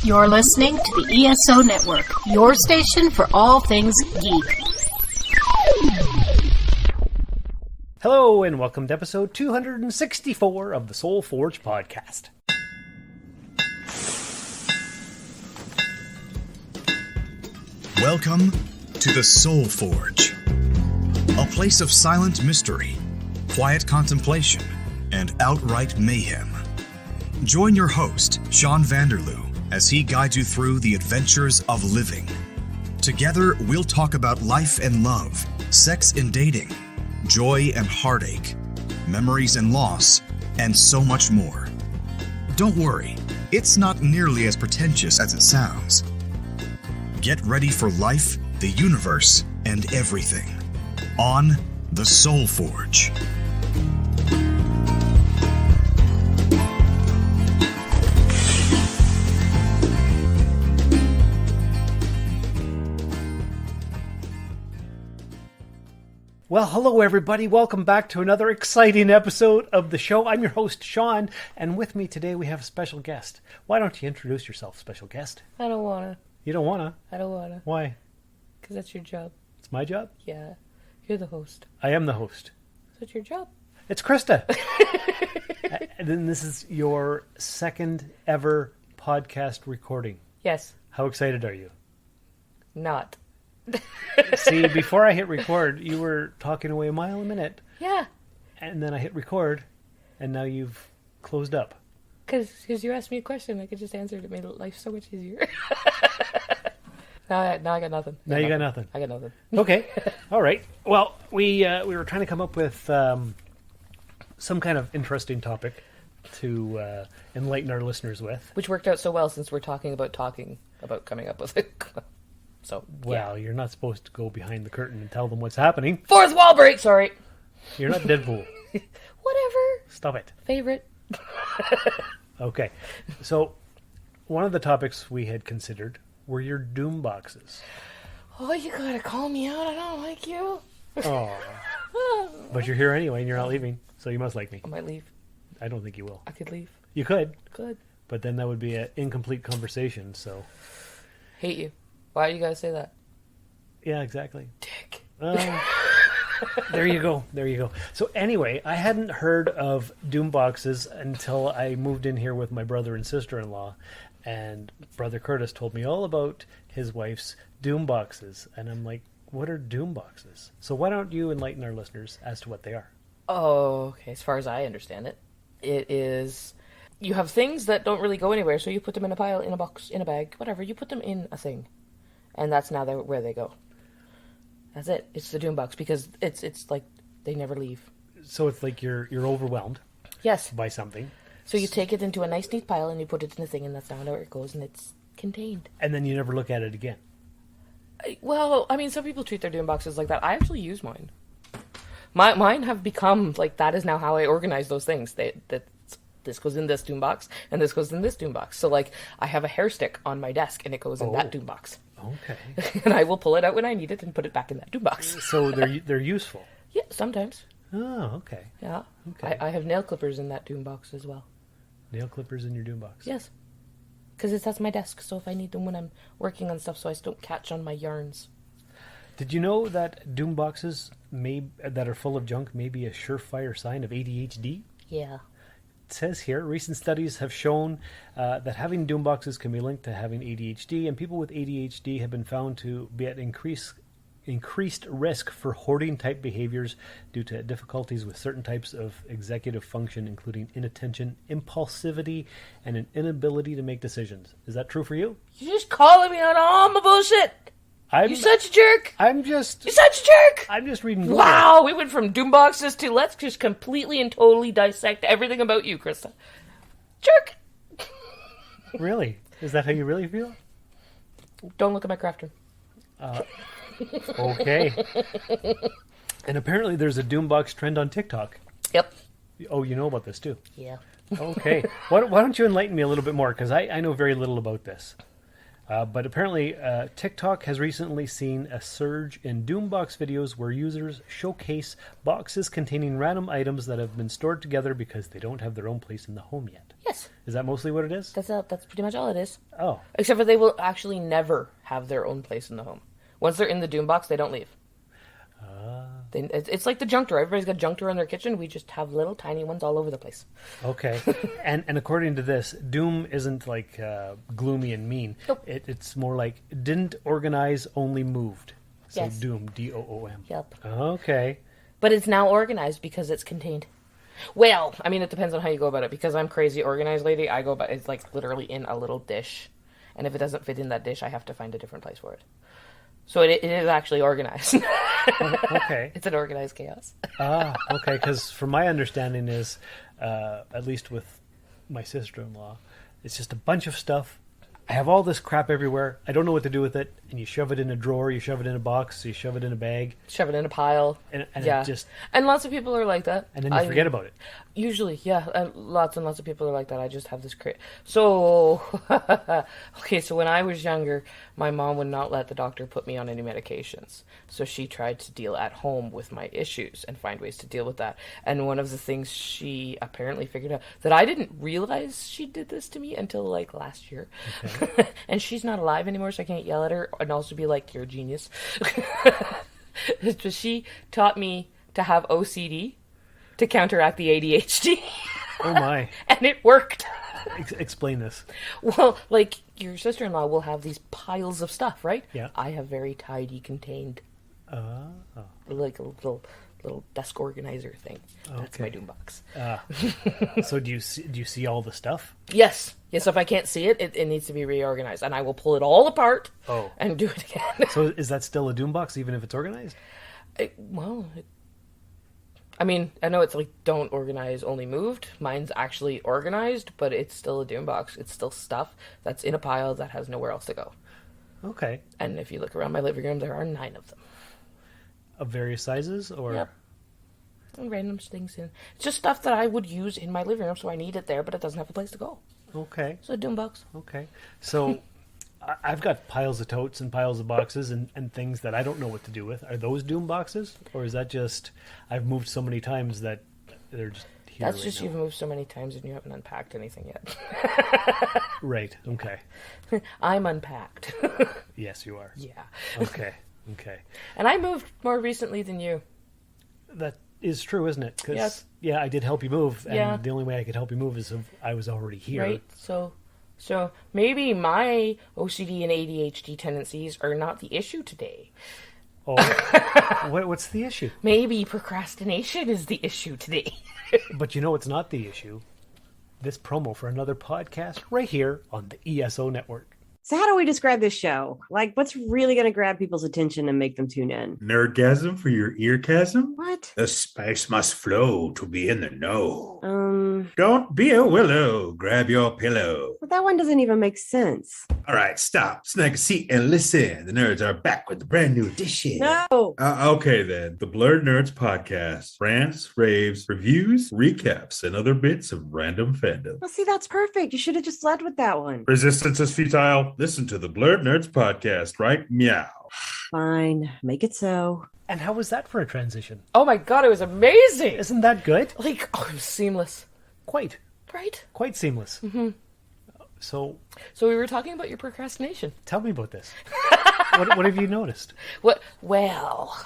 You're listening to the ESO Network, your station for all things geek. Hello, and welcome to episode 264 of the Soul Forge podcast. Welcome to the Soul Forge, a place of silent mystery, quiet contemplation, and outright mayhem. Join your host, Sean Vanderloo, as he guides you through the adventures of living. Together, we'll talk about life and love, sex and dating, joy and heartache, memories and loss, and so much more. Don't worry, it's not nearly as pretentious as it sounds. Get ready for life, the universe, and everything on the Soul Forge. Well, hello everybody. Welcome back to another exciting episode of the show. I'm your host, Sean, and with me today we have a special guest. Why don't you introduce yourself, special guest? I don't wanna. You don't wanna? I don't wanna. Why? Because that's your job. It's my job? Yeah. You're the host. I am the host. That's your job. It's Krista. And then this is your second ever podcast recording. Yes. How excited are you? Not. See, before I hit record, you were talking away a mile a minute. Yeah. And then I hit record, and now you've closed up. Because you asked me a question, I could just answer it. It made life so much easier. Now I got nothing. Now you got nothing. I got nothing. Okay. All right. Well, we were trying to come up with some kind of interesting topic to enlighten our listeners with. Which worked out so well since we're talking about coming up with it. So, well, You're not supposed to go behind the curtain and tell them what's happening. Fourth wall break, sorry. You're not Deadpool. Whatever. Stop it. Favorite. Okay. So, one of the topics we had considered were your doom boxes. Oh, you gotta call me out. I don't like you. Oh. But you're here anyway, and you're not leaving, so you must like me. I might leave. I don't think you will. I could leave. You could. Could. But then that would be an incomplete conversation, so... Hate you. Why you gotta say that? Yeah, exactly. Dick. There you go. There you go. So anyway, I hadn't heard of doom boxes until I moved in here with my brother and sister-in-law, and Brother Curtis told me all about his wife's doom boxes, and I'm like, what are doom boxes? So why don't you enlighten our listeners as to what they are? Oh, okay. As far as I understand it, it is... You have things that don't really go anywhere, so you put them in a pile, in a box, in a bag, whatever. You put them in a thing. And that's now where they go. That's it. It's the doom box because it's like they never leave. So it's like you're overwhelmed. Yes. By something. So you take it into a nice neat pile and you put it in a thing, and that's now where it goes, and it's contained. And then you never look at it again. Well, I mean, some people treat their doom boxes like that. I actually use mine. Mine have become like that is now how I organize those things. This goes in this doom box, and this goes in this doom box. So, like, I have a hair stick on my desk, and it goes in that doom box. Okay. And I will pull it out when I need it and put it back in that doom box. So they're useful. Yeah, sometimes. Oh, okay. Yeah. Okay. I have nail clippers in that doom box as well. Nail clippers in your doom box? Yes. Because that's my desk, so if I need them when I'm working on stuff so I don't catch on my yarns. Did you know that doom boxes that are full of junk may be a surefire sign of ADHD? Yeah. It says here, recent studies have shown that having doom boxes can be linked to having ADHD, and people with ADHD have been found to be at increased risk for hoarding-type behaviors due to difficulties with certain types of executive function, including inattention, impulsivity, and an inability to make decisions. Is that true for you? You're just calling me on all my bullshit! You're such a jerk! You're such a jerk! I'm just reading Google. Wow, we went from doom boxes to let's just completely and totally dissect everything about you, Krista. Jerk! Really? Is that how you really feel? Don't look at my crafter. Okay. And apparently there's a doombox trend on TikTok. Yep. Oh, you know about this too? Yeah. Okay. Why don't you enlighten me a little bit more? Because I know very little about this. But apparently, TikTok has recently seen a surge in Doombox videos where users showcase boxes containing random items that have been stored together because they don't have their own place in the home yet. Yes. Is that mostly what it is? That's pretty much all it is. Oh. Except for they will actually never have their own place in the home. Once they're in the Doombox, they don't leave. It's like the junk drawer. Everybody's got a junk drawer in their kitchen. We just have little tiny ones all over the place. Okay. and according to this, Doom isn't like gloomy and mean. Nope. It's more like didn't organize, only moved. So Yes. Doom, D-O-O-M. Yep. Okay. But it's now organized because it's contained. Well, I mean, it depends on how you go about it. Because I'm crazy organized lady, I go about it's like literally in a little dish. And if it doesn't fit in that dish, I have to find a different place for it. So it is actually organized. Okay. It's an organized chaos. Okay. Because from my understanding is, at least with my sister-in-law, it's just a bunch of stuff. I have all this crap everywhere. I don't know what to do with it. And you shove it in a drawer, you shove it in a box, you shove it in a bag. Shove it in a pile. And yeah. it just... And lots of people are like that. And then you forget about it. Usually, yeah. And lots of people are like that. I just have this So, okay, so when I was younger, my mom would not let the doctor put me on any medications. So she tried to deal at home with my issues and find ways to deal with that. And one of the things she apparently figured out, that I didn't realize she did this to me until like last year. Okay. And she's not alive anymore, so I can't yell at her and also be like, you're a genius. She taught me to have OCD to counteract the ADHD. Oh my. And it worked. Explain this. Well, like, your sister-in-law will have these piles of stuff, right? Yeah. I have very tidy, contained. Like a little desk organizer thing. That's my Doombox. So do you see all the stuff? Yes. Yes, if I can't see it, it needs to be reorganized. And I will pull it all apart and do it again. So is that still a Doombox, even if it's organized? I mean, I know it's like don't organize, only moved. Mine's actually organized, but it's still a Doombox. It's still stuff that's in a pile that has nowhere else to go. Okay. And if you look around my living room, there are 9 of them. Of various sizes, or? Yep. And random things in. It's just stuff that I would use in my living room, so I need it there, but it doesn't have a place to go. Okay. So a Doombox. Okay. So I've got piles of totes and piles of boxes and things that I don't know what to do with. Are those Doom boxes? Or is that just I've moved so many times that they're just here That's right just now? You've moved so many times and you haven't unpacked anything yet. Right. Okay. I'm unpacked. Yes, you are. Yeah. Okay. Okay. And I moved more recently than you. That is true, isn't it? 'Cause, Yes. yeah, I did help you move, and Yeah. the only way I could help you move is if I was already here. Right? So maybe my OCD and ADHD tendencies are not the issue today. Oh, what's the issue? Maybe procrastination is the issue today. But you know it's not the issue. This promo for another podcast right here on the ESO Network. So how do we describe this show? Like, what's really going to grab people's attention and make them tune in? Nerdgasm for your eargasm? What? The spice must flow to be in the know. Don't be a willow. Grab your pillow. But that one doesn't even make sense. All right, stop. Snag a seat and listen. The nerds are back with a brand new edition. No. Okay, then. The Blurred Nerds Podcast. Rants, raves, reviews, recaps, and other bits of random fandom. Well, see, that's perfect. You should have just led with that one. Resistance is futile. Listen to the Blurred Nerds Podcast, right? Meow. Fine. Make it so. And how was that for a transition? Oh my god, it was amazing! Isn't that good? Like, it was seamless. Quite. Right? Quite seamless. Mm-hmm. So we were talking about your procrastination. tell me about this. What have you noticed? What? Well.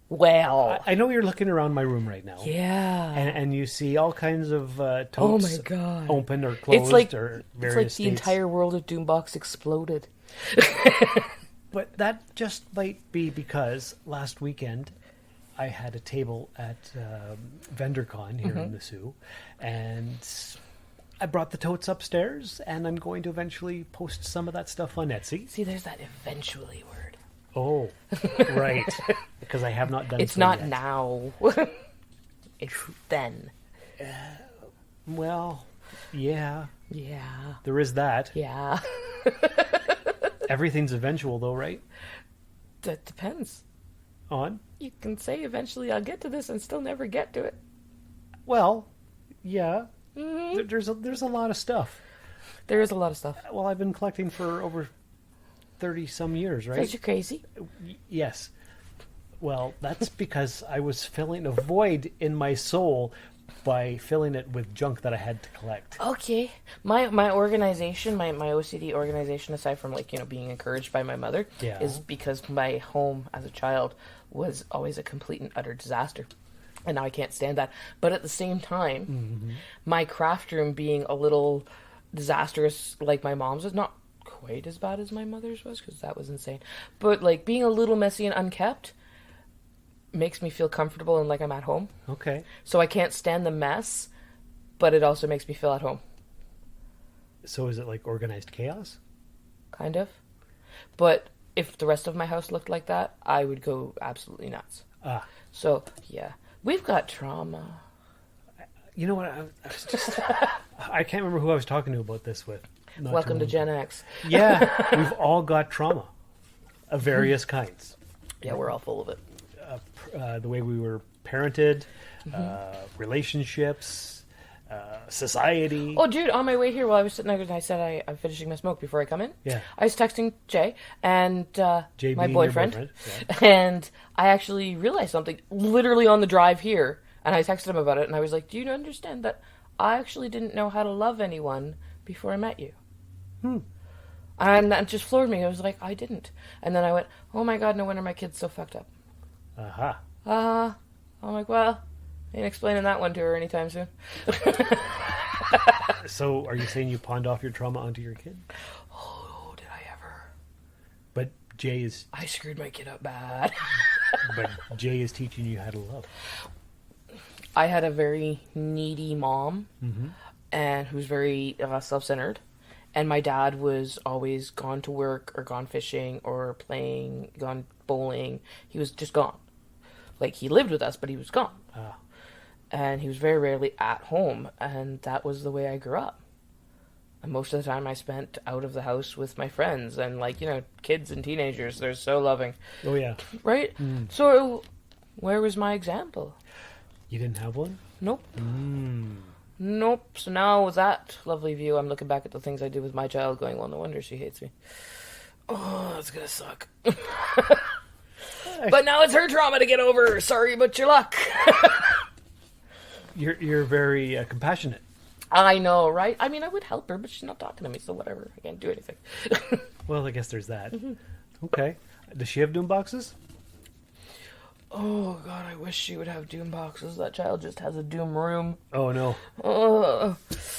I know you're looking around my room right now. Yeah. And you see all kinds of totes Oh my god. open or closed or various It's like the states. entire world of Doombox exploded. But that just might be because last weekend I had a table at VendorCon here in the Sioux, and I brought the totes upstairs, and I'm going to eventually post some of that stuff on Etsy. See, there's that eventually word. Oh, right. Because I have not done It's so not yet. now. It's then. Well, yeah, Yeah. there is that. Yeah. Everything's eventual, though, right? That depends. On? You can say eventually I'll get to this and still never get to it. Well, yeah. There's a lot of stuff. There is a lot of stuff. Well, I've been collecting for over 30-some years, right? Because you're crazy. Yes. Well, that's because I was filling a void in my soul by filling it with junk that I had to collect. Okay. My organization, my OCD organization, aside from being encouraged by my mother, Yeah. is because my home as a child was always a complete and utter disaster. And now I can't stand that. But at the same time, my craft room being a little disastrous like my mom's was not quite as bad as my mother's was, because that was insane. But being a little messy and unkept makes me feel comfortable and like I'm at home. Okay. So I can't stand the mess, but it also makes me feel at home. So is it like organized chaos? Kind of. But if the rest of my house looked like that, I would go absolutely nuts. So, yeah. We've got trauma. You know what? I was just... I can't remember who I was talking to about this with. Not Welcome to long Gen ago. X. Yeah. We've all got trauma of various kinds. Yeah, we're all full of it. The way we were parented, relationships, society. Oh, dude, on my way here, while I was sitting there, and I said I'm finishing my smoke before I come in. Yeah. I was texting Jay, and Jay my being your boyfriend. yeah. And I actually realized something literally on the drive here, and I texted him about it, and I was like, do you understand that I actually didn't know how to love anyone before I met you? And that just floored me. I was like, I didn't. And then I went, oh my God, no wonder my kid's so fucked up. Aha. I'm like, well, ain't explaining that one to her anytime soon. So are you saying you pawned off your trauma onto your kid? Oh, did I ever? But Jay is I screwed my kid up bad. teaching you how to love. I had a very needy mom, and who's very self-centered. And my dad was always gone to work or gone fishing or gone bowling. He was just gone. He lived with us, but he was gone. And he was very rarely at home. And that was the way I grew up. And most of the time I spent out of the house with my friends. And kids and teenagers, they're so loving. Oh, yeah. Right? So where was my example? You didn't have one? Nope. Nope. So now with that lovely view, I'm looking back at the things I did with my child going, well, no wonder she hates me. Oh, that's gonna suck. But now it's her trauma to get over. Sorry about your luck. You're very compassionate. I know, right? I mean, I would help her, but she's not talking to me, so whatever. I can't do anything. Well, I guess there's that. Okay. Does she have doom boxes? Oh, God, I wish she would have doom boxes. That child just has a doom room. Oh, no.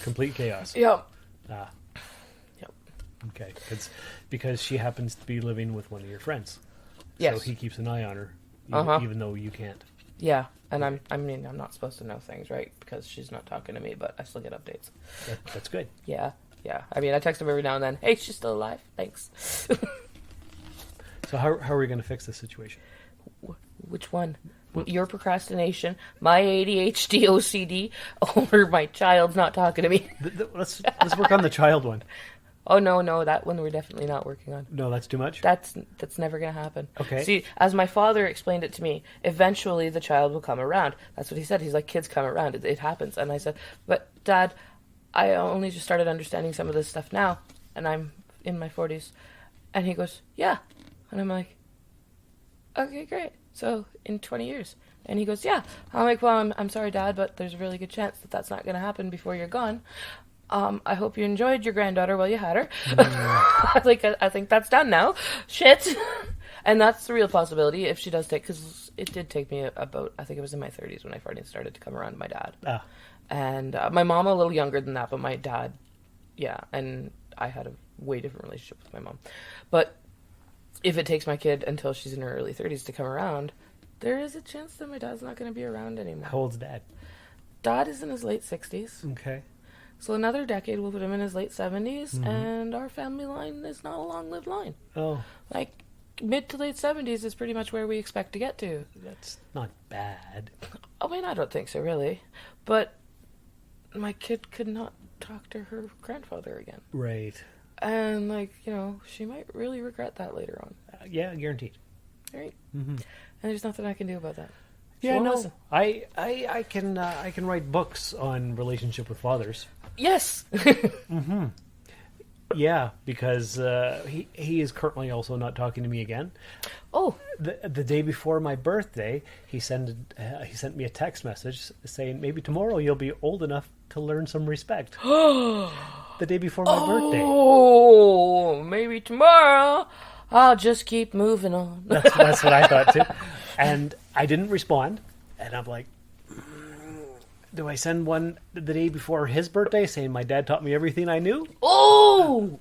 Complete chaos. Yep. Yep. Okay. Because she happens to be living with one of your friends. Yes. So he keeps an eye on her, even though you can't. Yeah, and I'm not supposed to know things, right? Because she's not talking to me, but I still get updates. That's good. Yeah. I mean, I text him every now and then. Hey, she's still alive. Thanks. So how are we going to fix this situation? Which one? Your procrastination, my ADHD, OCD, or my child's not talking to me? Let's work on the child one. Oh, no, that one we're definitely not working on. No, that's too much? That's never going to happen. Okay. See, as my father explained it to me, eventually the child will come around. That's what he said. He's like, kids come around. It happens. And I said, but Dad, I only just started understanding some of this stuff now, and I'm in my 40s. And he goes, yeah. And I'm like, okay, great. So in 20 years. And he goes, yeah. I'm like, well, I'm sorry, Dad, but there's a really good chance that that's not going to happen before you're gone. I hope you enjoyed your granddaughter while you had her. I think that's done now. Shit. And that's the real possibility if she does take, because it did take me about, I think it was in my 30s when I finally started to come around to my dad. And my mom a little younger than that, but my dad, yeah. And I had a way different relationship with my mom. But if it takes my kid until she's in her early 30s to come around, there is a chance that my dad's not going to be around anymore. How old's Dad? Dad is in his late 60s. Okay. So another decade will put him in his late 70s, and our family line is not a long-lived line. Oh. Like, mid to late 70s is pretty much where we expect to get to. That's not bad. I mean, I don't think so, really. But my kid could not talk to her grandfather again. Right. And, she might really regret that later on. Yeah, guaranteed. Right? And there's nothing I can do about that. Yeah, won't no. listen. I can write books on relationship with fathers. Yes! Yeah, because he is currently also not talking to me again. Oh, The day before my birthday, he sent me a text message saying maybe tomorrow you'll be old enough to learn some respect. The day before my birthday. oh, maybe tomorrow I'll just keep moving on. That's what I thought too. And I didn't respond. And I'm like, do I send one the day before his birthday saying my dad taught me everything I knew? Oh,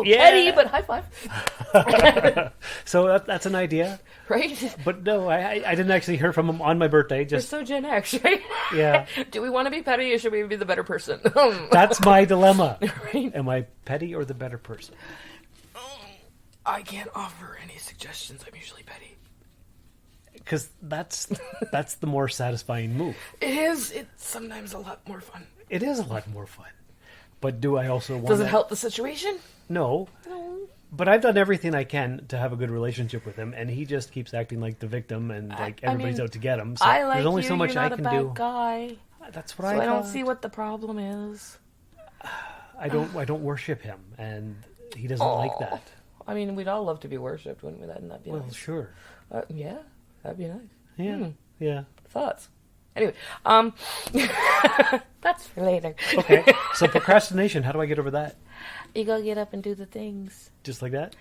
Yeah. petty, but high five. So that's an idea. Right? But no, I didn't actually hear from him on my birthday. We're Just so Gen X, right? Yeah. Do we want to be petty or should we be the better person? that's my dilemma. Right? Am I petty or the better person? I can't offer any suggestions. I'm usually petty. Because that's the more satisfying move. It is. It's sometimes a lot more fun. It is a lot more fun. But do I also want Does it help the situation? No. But I've done everything I can to have a good relationship with him, and he just keeps acting like the victim and like everybody's out to get him. So I like there's only you. so much You're not I can a bad do. guy. That's what So I don't thought. see what the problem is. I don't worship him, and he doesn't like that. I mean, we'd all love to be worshipped, wouldn't we? That'd be Well, nice. sure. Yeah, that'd be nice. Yeah. Yeah. Thoughts? Anyway, that's for later. Okay. So procrastination, how do I get over that? You gotta get up and do the things. Just like that?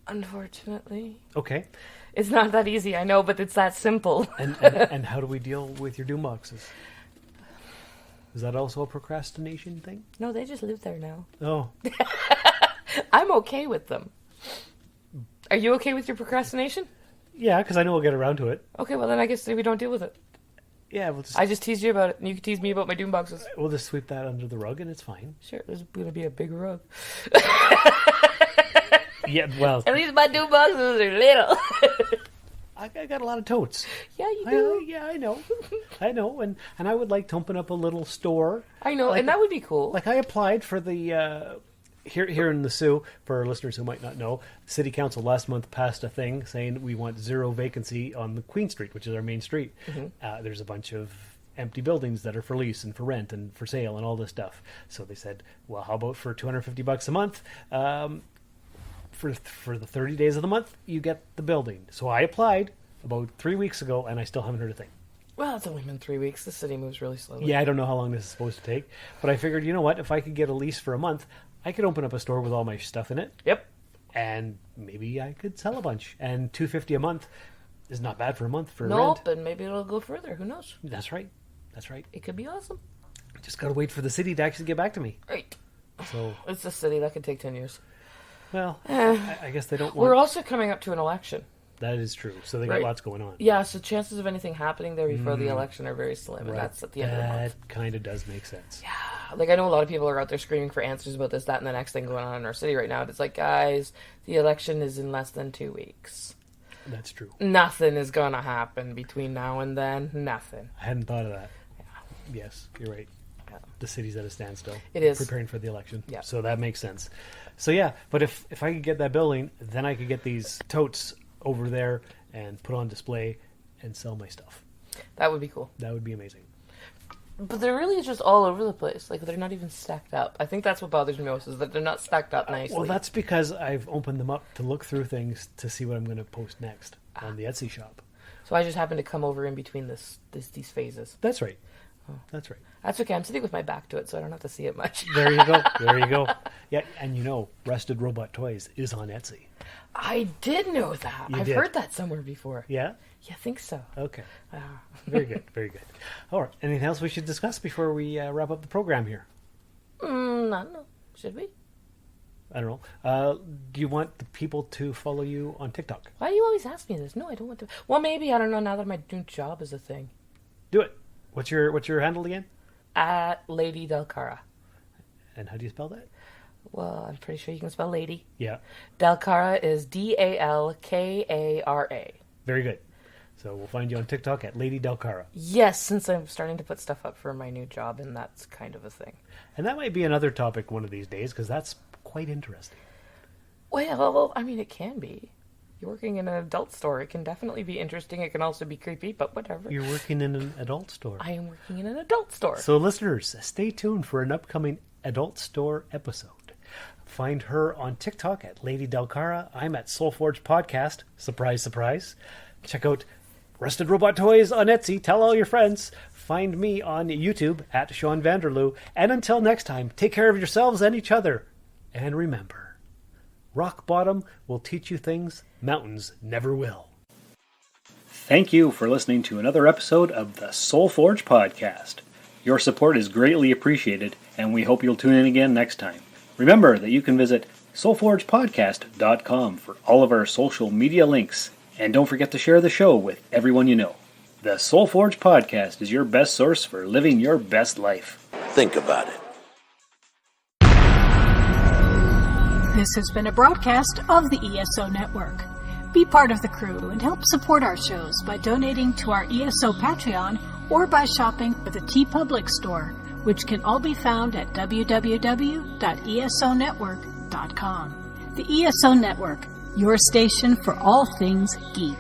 Unfortunately, Okay. it's not that easy. I know, but it's that simple. And how do we deal with your doom boxes? Is that also a procrastination thing? No, they just live there now. Oh, I'm okay with them. Are you okay with your procrastination? yeah, because I know we'll get around to it. Okay, well then I guess we don't deal with it. Yeah, I just teased you about it, and you can tease me about my doom boxes. we'll just sweep that under the rug, and it's fine. Sure, there's gonna be a big rug. Yeah, well, At least my doom boxes are little. I got a lot of totes. Yeah, you do. Yeah, I know. I know, and I would like to open up a little store. I know, Like- and that would be cool. Like I applied for the here in the Sioux. For our listeners who might not know, City Council last month passed a thing saying we want zero vacancy on the Queen Street, which is our main street. There's a bunch of empty buildings that are for lease and for rent and for sale and all this stuff. So they said, well, how about for $250 a month? For the 30 days of the month, you get the building. So I applied about 3 weeks ago, and I still haven't heard a thing. Well, it's only been 3 weeks. The city moves really slowly. Yeah, I don't know how long this is supposed to take, but I figured, you know what? If I could get a lease for a month, I could open up a store with all my stuff in it, Yep. and maybe I could sell a bunch. And $250 a month is not bad for a month for Nope, rent. and maybe it'll go further. Who knows? That's right. That's right. It could be awesome. Just gotta wait for the city to actually get back to me. Right. So, It's a city that could take 10 years. well, I guess they don't want. We're also coming up to an election. That is true. So they got Right. lots going on. Yeah, so chances of anything happening there before the election are very slim, and Right. that's at the end of the month. That kind of does make sense. Like, I know a lot of people are out there screaming for answers about this, that, and the next thing going on in our city right now. And it's like, guys, the election is in less than 2 weeks. That's true. Nothing is going to happen between now and then. Nothing. I hadn't thought of that. Yes, you're right. Yeah. The city's at a standstill. It is. Preparing for the election. Yeah. So that makes sense. So yeah, but if I could get that building, then I could get these totes over there and put on display and sell my stuff. That would be cool. That would be amazing. But they're really just all over the place. Like, they're not even stacked up. I think that's what bothers me most, is that they're not stacked up nicely. Well, that's because I've opened them up to look through things to see what I'm going to post next on the Etsy shop. So I just happened to come over in between these phases. That's right. That's right. That's okay. I'm sitting with my back to it, so I don't have to see it much. There you go. There you go. Yeah, and you know, Rusted Robot Toys is on Etsy. I did know that. You I've did. heard that somewhere before. Yeah? Yeah, I think so. Okay. Very good. Very good. All right. Anything else we should discuss before we wrap up the program here? I don't know. Should we? I don't know. Do you want the people to follow you on TikTok? Why do you always ask me this? No, I don't want to. Well, maybe. I don't know, now that my new job is a thing. Do it. What's your handle again? At Lady Del Cara. And how do you spell that? Well, I'm pretty sure you can spell lady. Yeah. Del Cara is Dalkara. Very good. So we'll find you on TikTok at Lady Del Cara. Yes, since I'm starting to put stuff up for my new job, and that's kind of a thing. And that might be another topic one of these days, because that's quite interesting. Well, I mean, it can be. You're working in an adult store. It can definitely be interesting. It can also be creepy, but whatever. You're working in an adult store. I am working in an adult store. So listeners, stay tuned for an upcoming adult store episode. Find her on TikTok at Lady Delcara. I'm at Soulforge Podcast. Surprise, surprise. Check out Rusted Robot Toys on Etsy. Tell all your friends. Find me on YouTube at Sean Vanderloo. And until next time, take care of yourselves and each other. And remember, rock bottom will teach you things mountains never will. Thank you for listening to another episode of the Soulforge Podcast. Your support is greatly appreciated, and we hope you'll tune in again next time. Remember that you can visit soulforgepodcast.com for all of our social media links. And don't forget to share the show with everyone you know. The Soulforge Podcast is your best source for living your best life. Think about it. This has been a broadcast of the ESO Network. Be part of the crew and help support our shows by donating to our ESO Patreon or by shopping at the TeePublic store, which can all be found at www.esonetwork.com. The ESO Network, your station for all things geek.